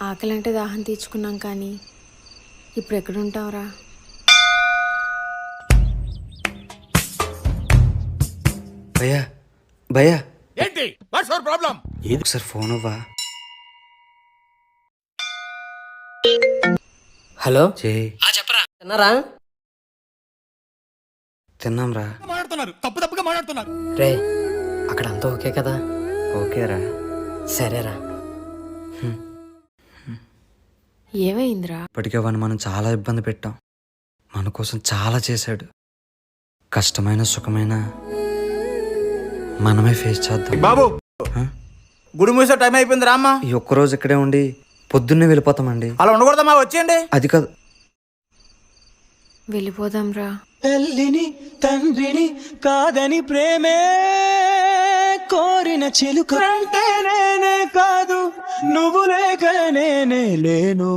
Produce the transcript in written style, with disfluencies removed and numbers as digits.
ఆకలంటే దాహం తీర్చుకున్నాం కానీ ఇప్పుడు ఎక్కడుంటావురా? భయ్యా భయ్యా ఏంటి వాట్స్ యువర్ ప్రాబ్లం? ఏది ఒకసారి ఫోన్ అవ్వా. హలో చేయి. చెప్పరా తిన్నారా? తిన్నాం రా. మాట్లాడుతున్నారు, తప్పుగా మాట్లాడుతున్నారు. రే అక్కడ అంతా ఓకే కదా? ఓకేరా. సరేరా. ఏమైందిరా? ఇప్పటికే వాడిని మనం చాలా ఇబ్బంది పెట్టాం. మన కోసం చాలా చేశాడు. కష్టమైన సుఖమైన మనమే ఫేస్ చేద్దాం. బాబు గుడి మూసే టైం అయిపోయింది రామ్మా. ఈ ఒక్కరోజు ఇక్కడే ఉండి పొద్దున్నే వెళ్ళిపోతామండి. అలా ఉండకూడదమ్మా, వచ్చేయండి. అది కాదు. వెళ్ళిపోదాంరా. తల్లిని తండ్రిని కాదని ప్రేమే కోరిన చిలుక అంటే నేనే కాదు, నువ్వు లేక నేనే లేను.